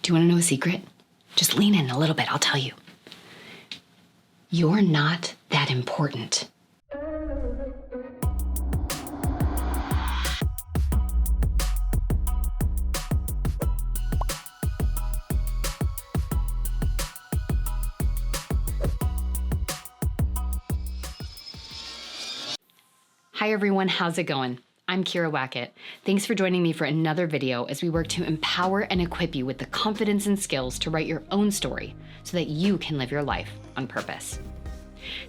Do you want to know a secret? Just lean in a little bit, I'll tell you. You're not that important. Hi everyone, how's it going? I'm Wackett. Thanks for joining me for another video as we work to empower and equip you with the confidence and skills to write your own story so that you can live your life on purpose.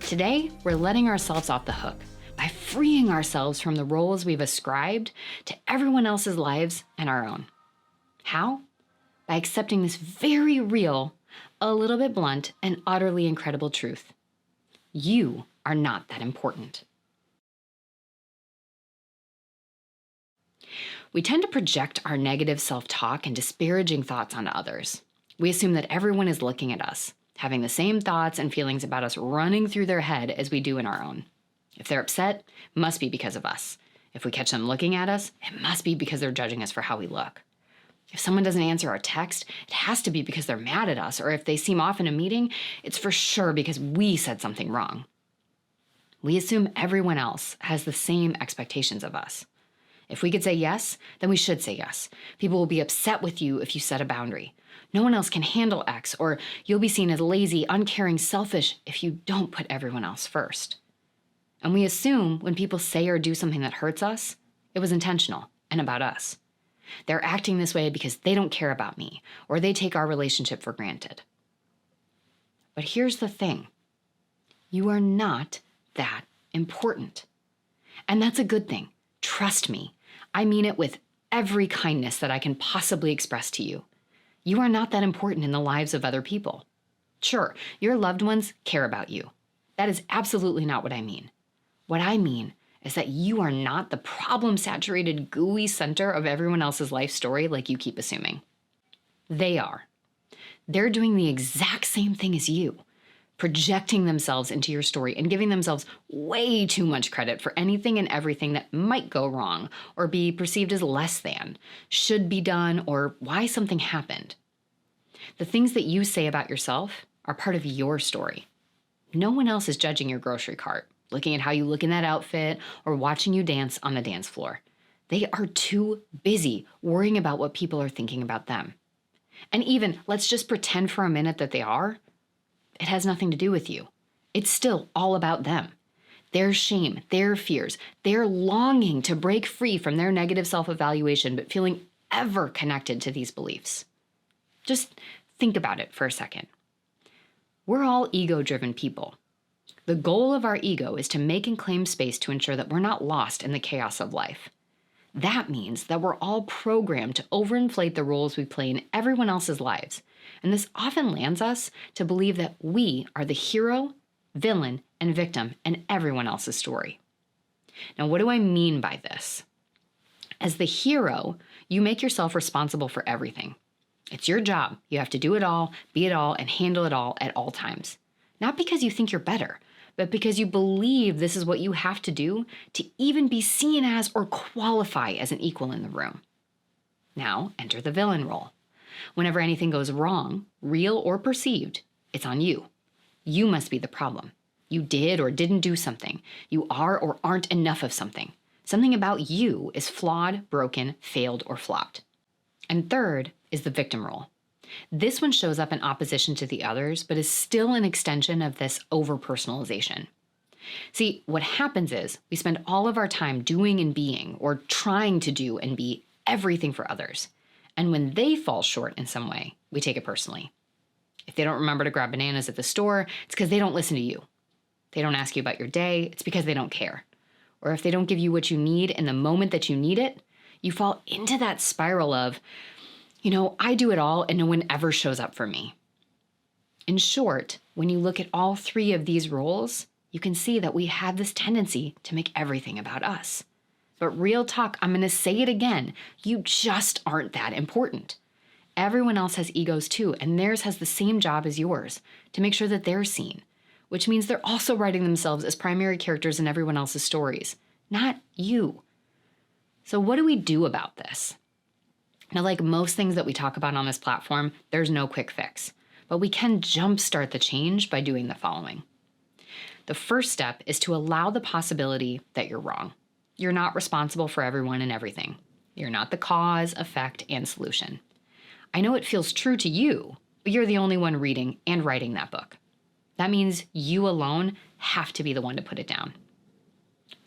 Today, we're letting ourselves off the hook by freeing ourselves from the roles we've ascribed to everyone else's lives and our own. How? By accepting this very real, a little bit blunt, and utterly incredible truth. You are not that important. We tend to project our negative self-talk and disparaging thoughts onto others. We assume that everyone is looking at us, having the same thoughts and feelings about us running through their head as we do in our own. If they're upset, it must be because of us. If we catch them looking at us, it must be because they're judging us for how we look. If someone doesn't answer our text, it has to be because they're mad at us, or if they seem off in a meeting, it's for sure because we said something wrong. We assume everyone else has the same expectations of us. If we could say yes, then we should say yes. People will be upset with you if you set a boundary. No one else can handle X, or you'll be seen as lazy, uncaring, selfish if you don't put everyone else first. And we assume when people say or do something that hurts us, it was intentional and about us. They're acting this way because they don't care about me, or they take our relationship for granted. But here's the thing. You are not that important. And that's a good thing. Trust me. I mean it with every kindness that I can possibly express to you. You are not that important in the lives of other people. Sure, your loved ones care about you. That is absolutely not what I mean. What I mean is that you are not the problem-saturated, gooey center of everyone else's life story like you keep assuming. They are. They're doing the exact same thing as you, projecting themselves into your story and giving themselves way too much credit for anything and everything that might go wrong or be perceived as less than, should be done, or why something happened. The things that you say about yourself are part of your story. No one else is judging your grocery cart, looking at how you look in that outfit, or watching you dance on the dance floor. They are too busy worrying about what people are thinking about them. And even, let's just pretend for a minute that they are. It has nothing to do with you. It's still all about them. Their shame, their fears, their longing to break free from their negative self-evaluation, but feeling ever connected to these beliefs. Just think about it for a second. We're all ego-driven people. The goal of our ego is to make and claim space to ensure that we're not lost in the chaos of life. That means that we're all programmed to overinflate the roles we play in everyone else's lives. And this often lands us to believe that we are the hero, villain, and victim in everyone else's story. Now, what do I mean by this? As the hero, you make yourself responsible for everything. It's your job. You have to do it all, be it all, and handle it all at all times. Not because you think you're better, but because you believe this is what you have to do to even be seen as or qualify as an equal in the room. Now, enter the villain role. Whenever anything goes wrong, real or perceived, it's on you. You must be the problem. You did or didn't do something. You are or aren't enough of something. Something about you is flawed, broken, failed, or flopped. And third is the victim role. This one shows up in opposition to the others, but is still an extension of this over-personalization. See, what happens is we spend all of our time doing and being, or trying to do and be, everything for others. And when they fall short in some way, we take it personally. If they don't remember to grab bananas at the store, it's because they don't listen to you. They don't ask you about your day, it's because they don't care. Or if they don't give you what you need in the moment that you need it, you fall into that spiral of, I do it all and no one ever shows up for me. In short, when you look at all three of these roles, you can see that we have this tendency to make everything about us. But real talk, I'm going to say it again, you just aren't that important. Everyone else has egos too, and theirs has the same job as yours, to make sure that they're seen, which means they're also writing themselves as primary characters in everyone else's stories, not you. So what do we do about this? Now, like most things that we talk about on this platform, there's no quick fix, but we can jumpstart the change by doing the following. The first step is to allow the possibility that you're wrong. You're not responsible for everyone and everything. You're not the cause, effect, and solution. I know it feels true to you, but you're the only one reading and writing that book. That means you alone have to be the one to put it down.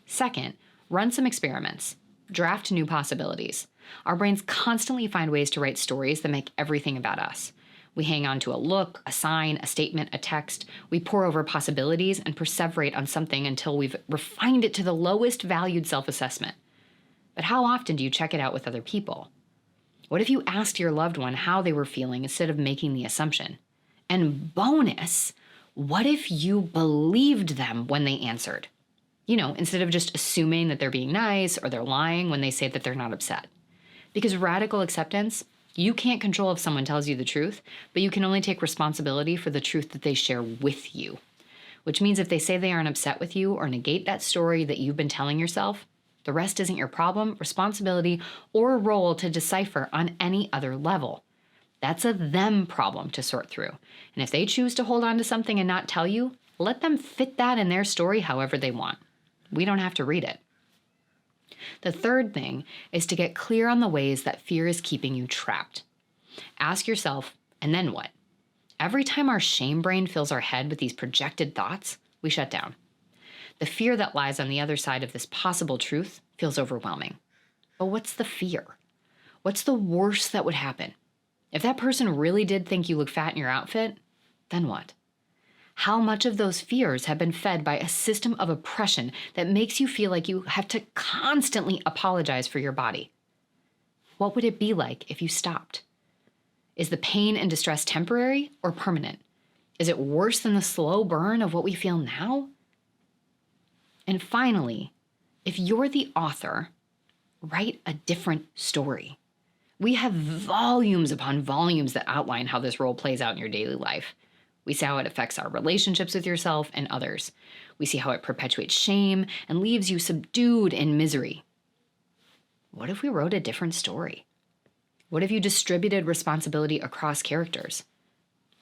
Second, run some experiments. Draft new possibilities. Our brains constantly find ways to write stories that make everything about us. We hang on to a look, a sign, a statement, a text. We pore over possibilities and perseverate on something until we've refined it to the lowest valued self-assessment. But how often do you check it out with other people? What if you asked your loved one how they were feeling instead of making the assumption? And bonus, what if you believed them when they answered? Instead of just assuming that they're being nice or they're lying when they say that they're not upset. Because radical acceptance, you can't control if someone tells you the truth, but you can only take responsibility for the truth that they share with you. Which means if they say they aren't upset with you or negate that story that you've been telling yourself, the rest isn't your problem, responsibility, or role to decipher on any other level. That's a them problem to sort through. And if they choose to hold on to something and not tell you, let them fit that in their story however they want. We don't have to read it. The third thing is to get clear on the ways that fear is keeping you trapped. Ask yourself, and then what? Every time our shame brain fills our head with these projected thoughts, we shut down. The fear that lies on the other side of this possible truth feels overwhelming. But what's the fear? What's the worst that would happen? If that person really did think you look fat in your outfit, then what? How much of those fears have been fed by a system of oppression that makes you feel like you have to constantly apologize for your body? What would it be like if you stopped? Is the pain and distress temporary or permanent? Is it worse than the slow burn of what we feel now? And finally, if you're the author, write a different story. We have volumes upon volumes that outline how this role plays out in your daily life. We see how it affects our relationships with yourself and others. We see how it perpetuates shame and leaves you subdued in misery. What if we wrote a different story? What if you distributed responsibility across characters?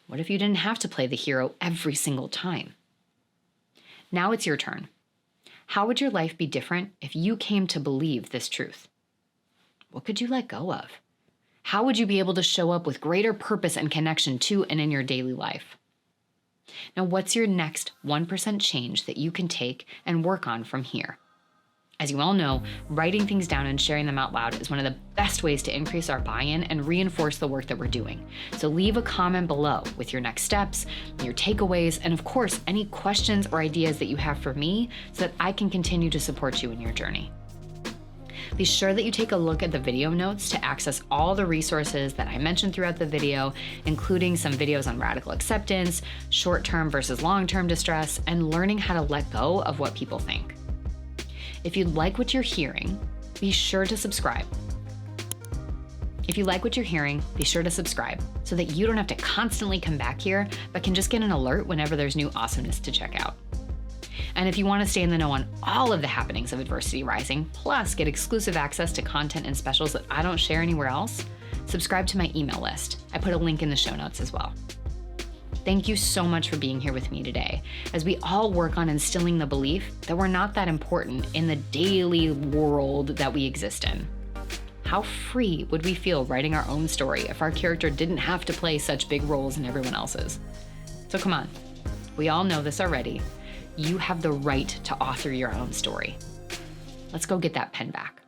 What if you didn't have to play the hero every single time? Now it's your turn. How would your life be different if you came to believe this truth? What could you let go of? How would you be able to show up with greater purpose and connection to and in your daily life? Now, what's your next 1% change that you can take and work on from here? As you all know, writing things down and sharing them out loud is one of the best ways to increase our buy-in and reinforce the work that we're doing. So leave a comment below with your next steps, your takeaways, and of course, any questions or ideas that you have for me so that I can continue to support you in your journey. Be sure that you take a look at the video notes to access all the resources that I mentioned throughout the video, including some videos on radical acceptance, short-term versus long-term distress, and learning how to let go of what people think. If you like what you're hearing, be sure to subscribe. If you like what you're hearing, be sure to subscribe so that you don't have to constantly come back here, but can just get an alert whenever there's new awesomeness to check out. And if you want to stay in the know on all of the happenings of Adversity Rising, plus get exclusive access to content and specials that I don't share anywhere else, subscribe to my email list. I put a link in the show notes as well. Thank you so much for being here with me today, as we all work on instilling the belief that we're not that important in the daily world that we exist in. How free would we feel writing our own story if our character didn't have to play such big roles in everyone else's? So come on, we all know this already. You have the right to author your own story. Let's go get that pen back.